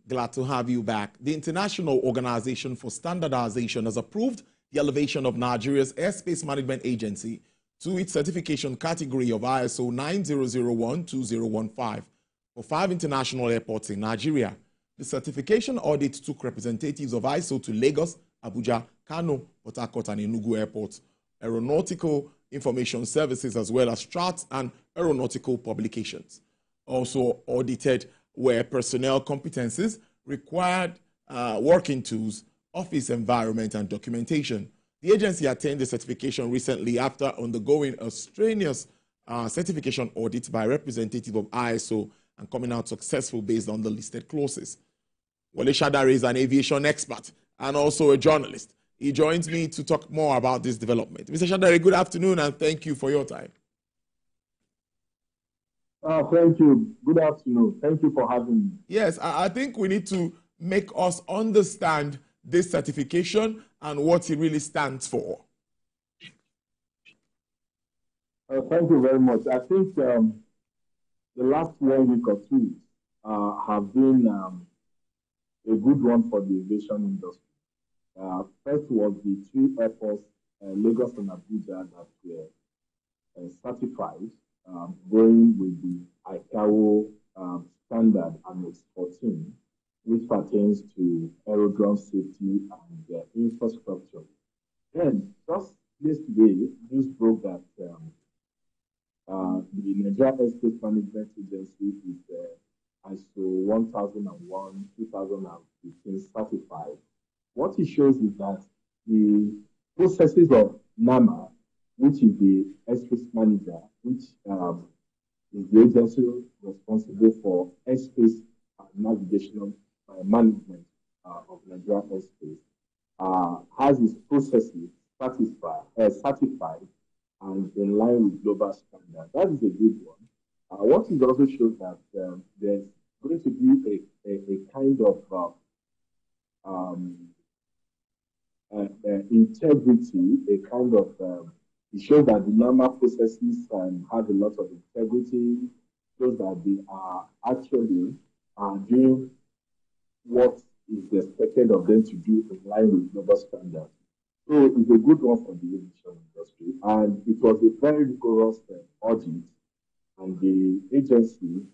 Glad to have you back. The International Organization for Standardization has approved the elevation of Nigeria's Airspace Management Agency to its certification category of ISO 9001-2015 for 5 international airports in Nigeria. The certification audit took representatives of ISO to Lagos, Abuja, Kano, Port Harcourt, and Enugu airports, aeronautical information services, as well as charts and aeronautical publications. Also audited were personnel competencies, required working tools, office environment, and documentation. The agency attained the certification recently after undergoing a strenuous certification audit by representative of ISO and coming out successful based on the listed clauses. Wale Shadare is an aviation expert and also a journalist. He joins me to talk more about this development. Mr. Shadare, good afternoon and thank you for your time. Thank you. Good afternoon. Thank you for having me. Yes, I think we need to make us understand this certification and what it really stands for. Thank you very much. I think the last 1 week or 2 weeks have been a good one for the aviation industry. First was the 2 airports, Lagos and Abuja, that were certified, going with the ICAO standard Annex 14, which pertains to aerodrome safety and infrastructure. Then, just yesterday, news broke that the Nigeria Airspace Management Agency is ISO 1001-2015 certified. What it shows is that the processes of NAMA, which is the airspace manager, which is the agency responsible for airspace navigational management of Nigeria airspace, has its processes certified and in line with global standards. That is a good one. What it also shows that there's going to be a kind of integrity, a kind of it shows that the NAMA processes have a lot of integrity, shows that they are actually doing what is expected of them to do in line with global standards. So it's a good one for the aviation industry. And it was a very rigorous audit, and the agency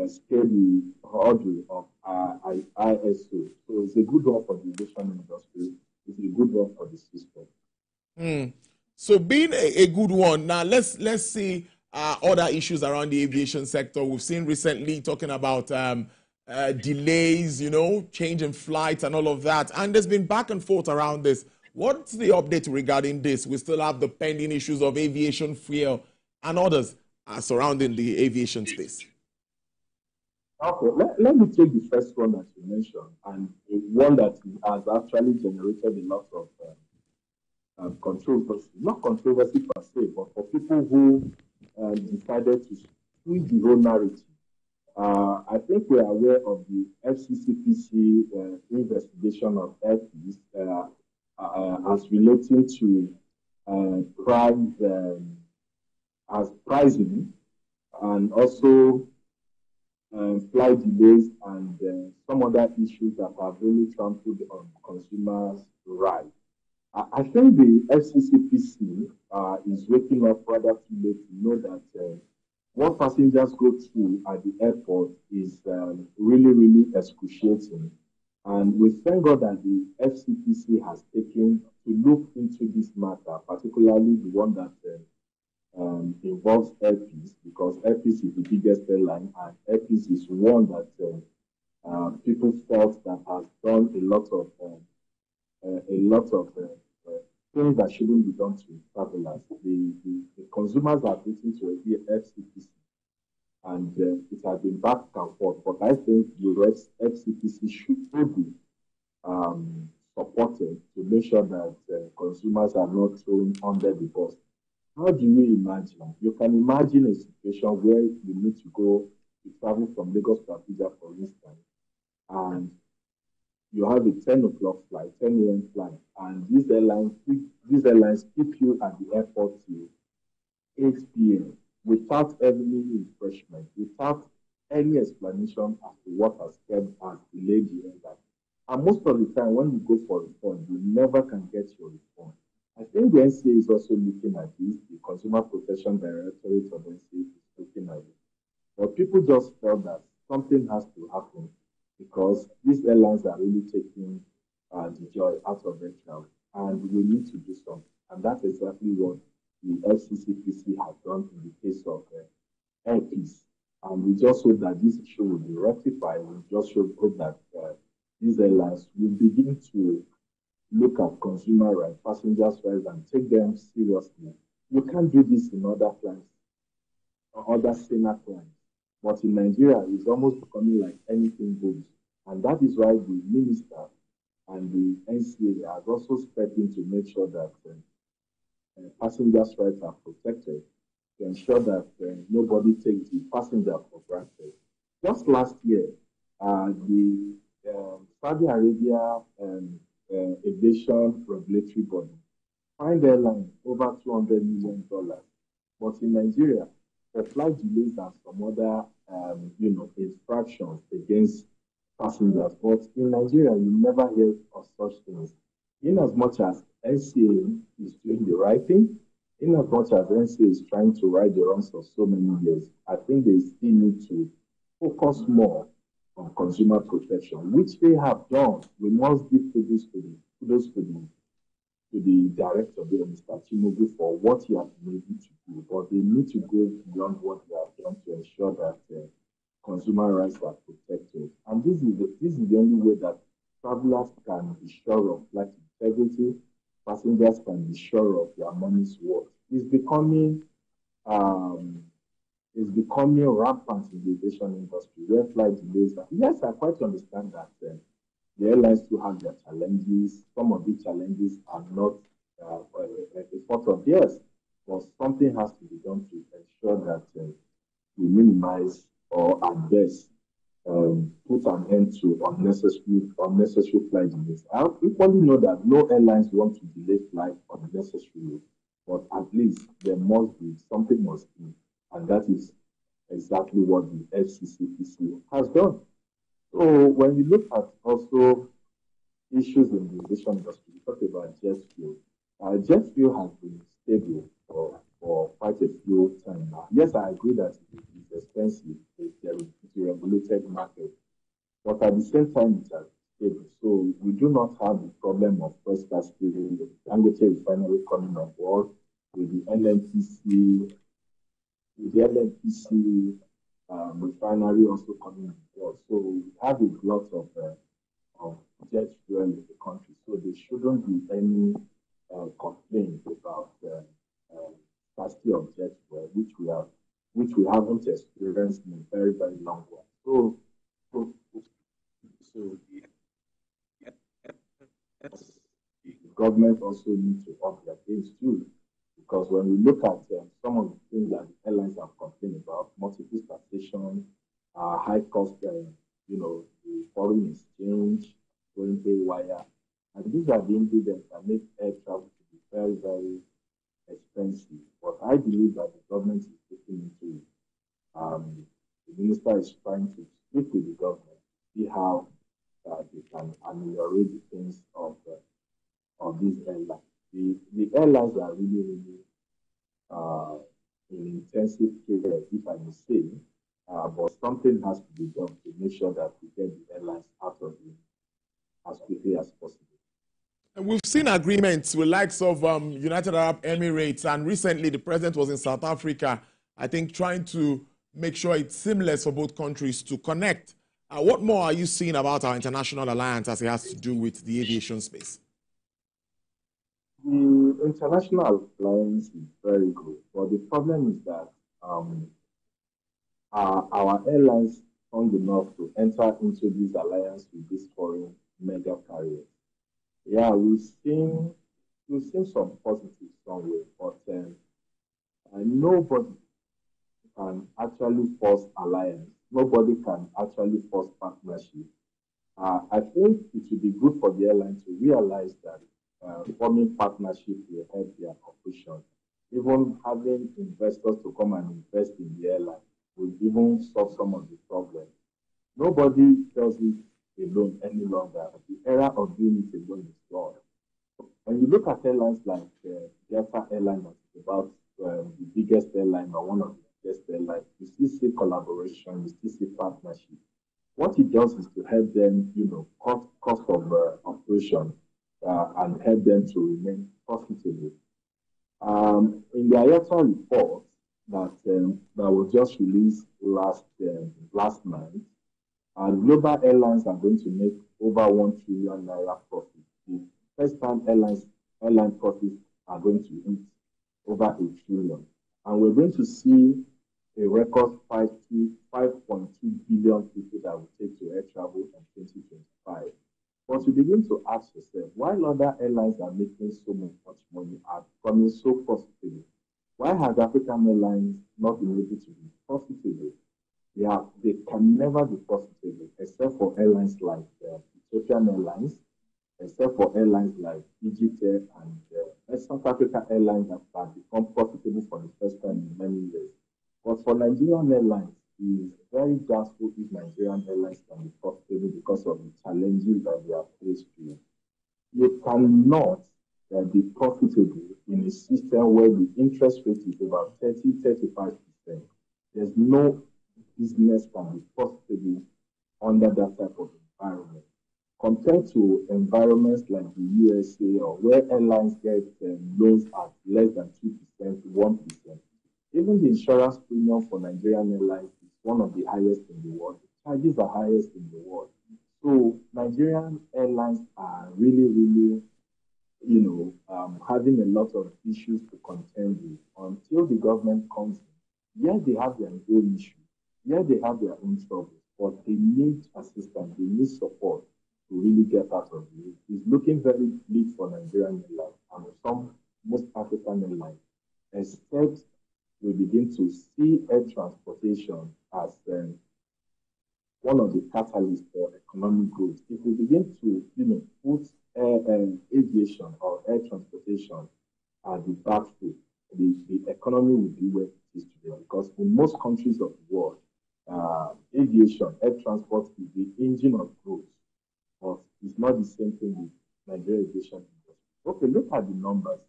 scaled the order of ISO. So it's a good one for the aviation industry. It's a good one for the system. So being a good one, now let's see other issues around the aviation sector. We've seen recently talking about delays, change in flights and all of that. And there's been back and forth around this. What's the update regarding this? We still have the pending issues of aviation fuel and others surrounding the aviation space. Okay, let me take the first one that you mentioned, and one that has actually generated a lot of controversy. Not controversy per se, but for people who decided to tweak the whole narrative. I think we are aware of the FCCPC investigation of airpeace as relating to pricing and also flight delays and some other issues that have really trampled on consumers' rights. I think the FCCPC is waking up rather too late to know that what passengers go through at the airport is really, really excruciating. And we thank God that the FCPC has taken to look into this matter, particularly the one that involves airpeace, because airpeace is the biggest airline, and airpeace is one that people felt that has done a lot of things that shouldn't be done to travelers. The consumers have written to the FCPC, and it has been back and forth. But I think the FCPC should be supported to make sure that consumers are not thrown under the bus. How do you imagine? You can imagine a situation where you need to go to travel from Lagos to Abuja, for instance, and you have a 10 o'clock flight, 10 a.m. flight, and these airlines keep you at the airport till 8 p.m. without any refreshment, without any explanation as to what has delayed the airline. And most of the time, when you go for refund, you never can get your refund. I think the NCA is also looking at this. The Consumer Protection Directorate of NCA is looking at it. But people just felt that something has to happen because these airlines are really taking the joy out of their travel, and we need to do something. And that's exactly what the FCCPC has done in the case of Air Peace. And we just hope that this issue will be rectified. We just hope that these airlines will begin to look at consumer rights, passengers' rights, and take them seriously. You can't do this in other clients, or other similar clients. But in Nigeria, it's almost becoming like anything goes. And that is why the minister and the NCA have also stepped in to make sure that passengers' rights are protected, to ensure that nobody takes the passenger for granted. Just last year, the Saudi Arabia Aviation Regulatory Body fined airlines over $200 million. But in Nigeria, for flight delays and some other, infractions against passengers. But in Nigeria, you never hear of such things. In as much as NCA is doing the right thing, in as much as NCA is trying to right the wrongs of so many years, I think they still need to focus more on consumer protection, which they have done. We must give kudos to the director there, Mr. Tinubu, for what he has been able to do. But they need to go beyond what they have done to ensure that consumer rights are protected. And this is the only way that travelers can be sure of flight integrity, passengers can be sure of their money's worth. It's becoming rampant in the aviation industry where flight delays are. Yes, I quite understand that the airlines do have their challenges. Some of these challenges are not a fault of theirs, but something has to be done to ensure that we minimize or at best put an end to unnecessary flight delays. I equally know that no airlines want to delay flight unnecessarily, but at least something must be, and that is exactly what the FCCPC has done. So when you look at also issues in the aviation industry, we talk about jet fuel. Jet fuel has been stable for quite a few time now. Yes, I agree that it is expensive. It's a regulated market. But at the same time, it has stable. So we do not have the problem of first class stealing. The Dangote refinery coming on board with the LNPC, refinery also coming on board. So we have a lot of jet fuel in the country. So there shouldn't be any complaints about scarcity of jet fuel, which we haven't experienced in a very, very long while. So the government also needs to up their games too, because when we look at some of the things that the airlines have complained about, multiple taxation, high cost, the foreign exchange, going haywire, and these are the ingredients that make air travel to be very, very expensive. But I believe that the government is looking into it. The minister is trying to speak with the government, see how they can ameliorate the things of these airlines. The airlines are really, really in intensive care, if I may say, but something has to be done to make sure that we get the airlines out of it as quickly as possible. And we've seen agreements with likes of United Arab Emirates, and recently the president was in South Africa, I think, trying to make sure it's seamless for both countries to connect. What more are you seeing about our international alliance as it has to do with the aviation space? The international alliance is very good, but the problem is that our airlines strong enough to enter into this alliance with these foreign mega carriers. Yeah, we've seen some positives somewhere, but nobody can actually force alliance. Nobody can actually force partnership. I think it would be good for the airline to realize that forming partnership will help their operation. Even having investors to come and invest in the airline will even solve some of the problems. Nobody does it alone any longer. The era of doing it alone is gone. When you look at airlines like Delta Airlines, that is about the biggest airline or one of the biggest airlines, you still see collaboration, you still see partnership. What it does is to help them, cut cost of operation and help them to remain profitable. In the IATA report that was just released last month, global airlines are going to make over 1 trillion naira profit. The first time airline profits are going to hit over 8 trillion. And we're going to see a record 5.2 billion people that will take to air travel in 2025. But you begin to ask yourself, while other airlines are making so much money, are becoming so profitable, why has African Airlines not been able to be profitable? They can never be profitable except for airlines like Ethiopian Airlines, except for airlines like Egypt Air and South Africa Airlines that have become profitable for the first time in many years. But for Nigerian Airlines, it is very doubtful if Nigerian Airlines can be profitable because of the challenges that they are faced with. You cannot be profitable in a system where the interest rate is about 30-35%. There's no business can be profitable under that type of environment. Compared to environments like the USA or where airlines get loans at less than 2%, 1%. Even the insurance premium for Nigerian Airlines is one of the highest in the world. The charges are highest in the world. So Nigerian Airlines are really, really, having a lot of issues to contend with until the government comes in. Yes, they have their own issues. Yes, they have their own troubles, but they need assistance. They need support to really get out of it. It's looking very bleak for Nigerian Airlines and most African airlines, except we begin to see air transportation as one of the catalysts for economic growth. If we begin to, put aviation or air transportation at the back foot, the economy will be where it is today. Because in most countries of the world, aviation, air transport is the engine of growth. But it's not the same thing with Nigeria aviation industry. Okay, look at the numbers.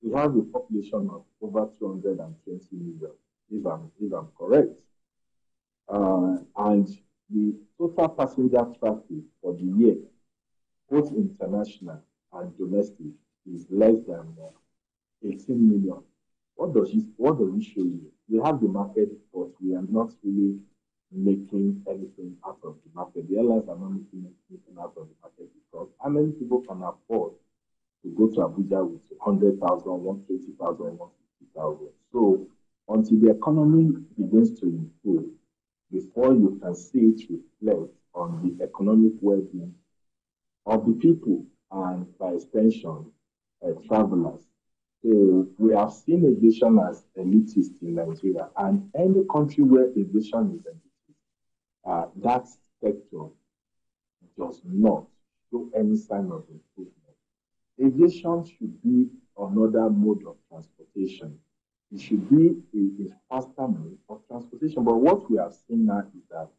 We have a population of over 220 million, if I'm correct. And the total passenger traffic for the year, both international and domestic, is less than 18 million. What does it show you? We have the market, but we are not really making anything out of the market. The airlines are not making anything out of the market because how many people can afford to go to Abuja with 100,000, 120,000, 150,000? So until the economy begins to improve, before you can see it reflect on the economic well-being of the people and by extension, travelers. So we have seen aviation as elitist in Nigeria, and any country where aviation is elitist, that sector does not show any sign of improvement. Aviation should be another mode of transportation. It should be a faster mode of transportation. But what we have seen now is that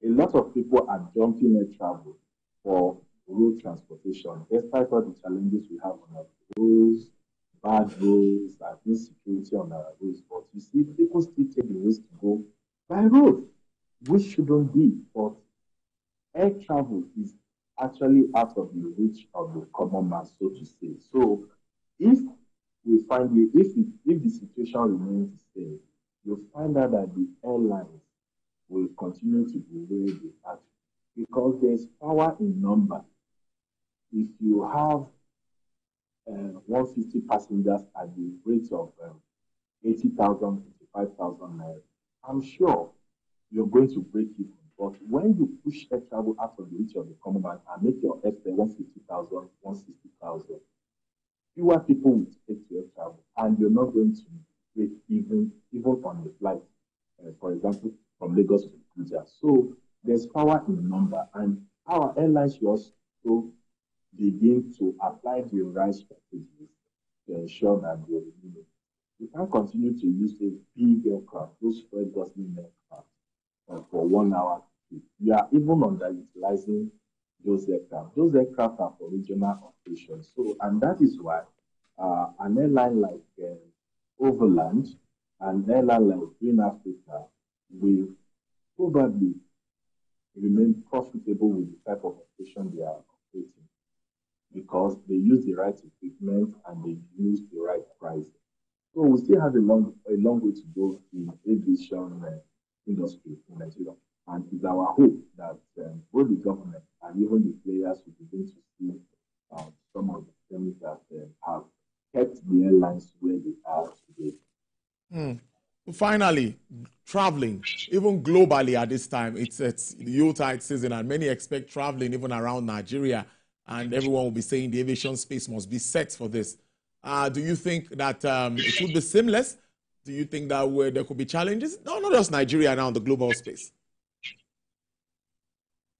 a lot of people are jumping air travel for road transportation, despite all the challenges we have on our roads, bad roads, and insecurity on our roads. But you see, people still take the risk to go by road, which shouldn't be. But air travel is actually out of the reach of the common man, so to say. So if we find if the situation remains the same, you'll find out that the airlines will continue to be where they are because there's power in number. If you have 150 passengers at the rate of 80,000, 85,000 naira, I'm sure you're going to break even. But when you push air travel out of the reach of the common man and make your airfare 150,000, 160,000, fewer people will take to air travel, and you're not going to break even on the flight, for example, from Lagos to Abuja. So there's power in number, and our airlines should also begin to apply the right strategies to ensure that they remain. We can't continue to use those big aircraft, those Fred Gosling aircraft, for 1 hour industry. We are even underutilizing those aircraft. Those aircraft are for regional operations. So, and that is why an airline like Overland, an airline like Green Africa will probably remain profitable with the type of operation they are operating because they use the right equipment and they use the right price. So we still have a long way to go in aviation industry in Nigeria. And it's our hope that both the government and even the players will begin to see some of the things that have kept the airlines where they are today. Finally, traveling, even globally at this time, it's the Yuletide season, and many expect traveling even around Nigeria, and everyone will be saying the aviation space must be set for this. Do you think that it would be seamless? Do you think that there could be challenges? No, not just Nigeria now, the global space.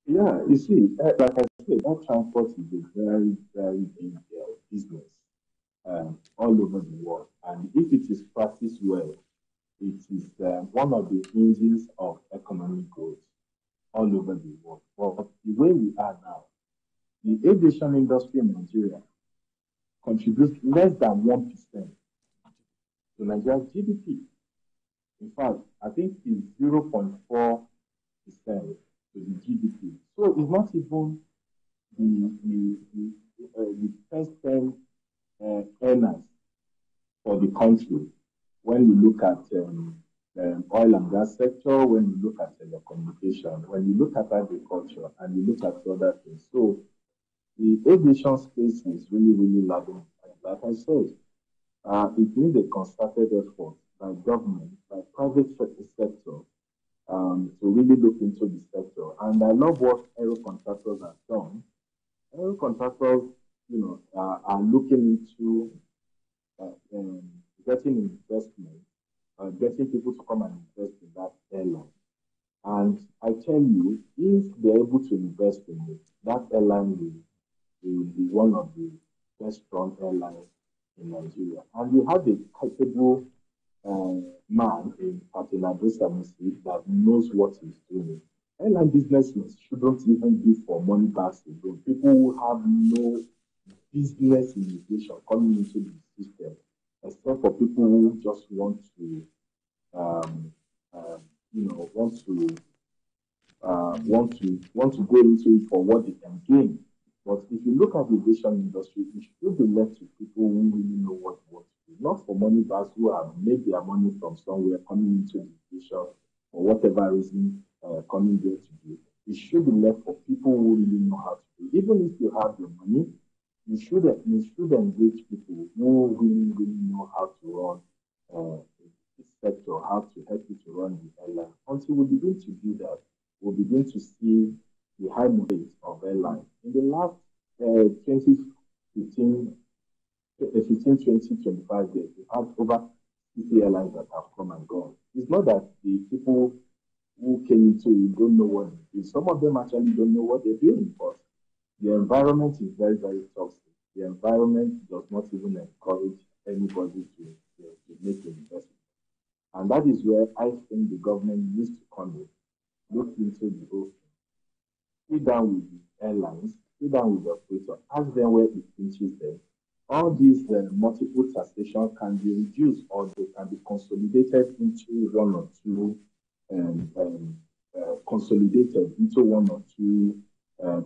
Yeah, you see, like I said, that transport is a very, very big business all over the world. And if it is practiced well, it is one of the engines of economic growth all over the world. But the way we are now, the aviation industry in Nigeria contributes less than 1% to Nigeria's GDP. In fact, I think it's 0.4% to the GDP. So it's not even the first 10 earners for the country when you look at oil and gas sector, when you look at telecommunication, when you look at agriculture, and you look at other things. So the aviation space is really, really lagging. Like I said, it needs a concerted effort by government, by private sector, to really look into the sector. And I love what aero contractors have done. Aero contractors, are looking into getting investment, getting people to come and invest in that airline. And I tell you, if they're able to invest in it, that airline will be one of the best strong airlines in Nigeria. And we have a capable man in Patinado Sanusi that knows what he's doing. Airline businesses shouldn't even be for money backs alone. People who have no business innovation coming into the system, except for people who just want to, want to go into it for what they can gain. But if you look at the aviation industry, it should be left to people who really know what to do, not for money bags who have made their money from somewhere coming into the aviation for whatever reason coming there to do. It should be left for people who really know how to do. Even if you have the money, you should engage people who really, really know how to run the sector, how to help you to run the airline. Until we begin to do that, we'll begin to see the high rate of airline. In the last 2015, 20, 25 years, we have over 50 airlines that have come and gone. It's not that the people who came into it don't know what they do. Some of them actually don't know what they're doing, but the environment is very, very toxic. The environment does not even encourage anybody to make an investment. And that is where I think the government needs to come in, look into the whole thing, sit down with the airlines, sit down with the operator, ask them where it pinches them. All these multiple taxation can be reduced or they can be consolidated into one or two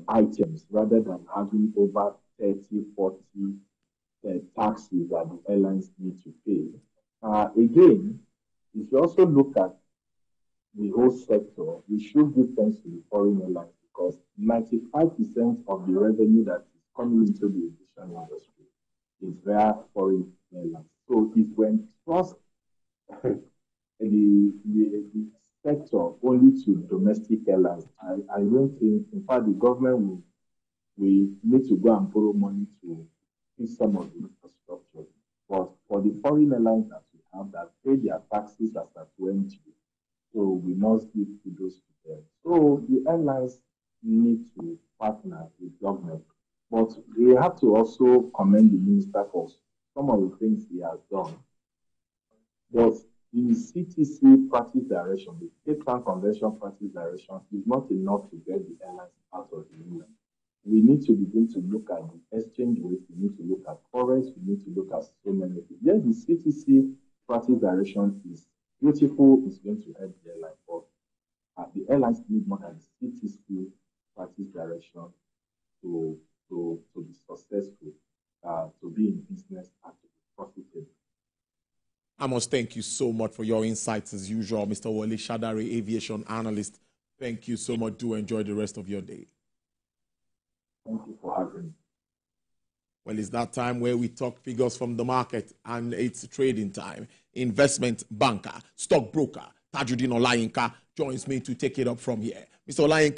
items rather than having over 30, 40 taxes that the airlines need to pay. Again, if you also look at the whole sector, we should give thanks to the foreign airlines because 95% of the revenue that is coming into the aviation industry is via foreign airlines. So if when trust the sector only to domestic airlines, I don't think, in fact, the government will need to go and borrow money to fix some of the infrastructure. But for the foreign airlines that we have that pay their taxes as at 20, so we must give kudos to them. So the airlines need to partner with government. But we have to also commend the minister for some of the things he has done. But the CTC practice direction, the Cape Town Convention practice direction, is not enough to get the airlines out of the union. We need to begin to look at the exchange rates, we need to look at forex, we need to look at so many things. Yes, the CTC practice direction is beautiful, it's going to help the airline, but the airlines need more than the CTC practice direction to be successful, to be in business, and to be profitable. I must thank you so much for your insights as usual, Mr. Wole Shadari, aviation analyst. Thank you so much. Do enjoy the rest of your day. Thank you for having me. Well, it's that time where we talk figures from the market, and it's trading time. Investment banker, stockbroker, Tajuddin Olayinka joins me to take it up from here. Mr. Olayinka.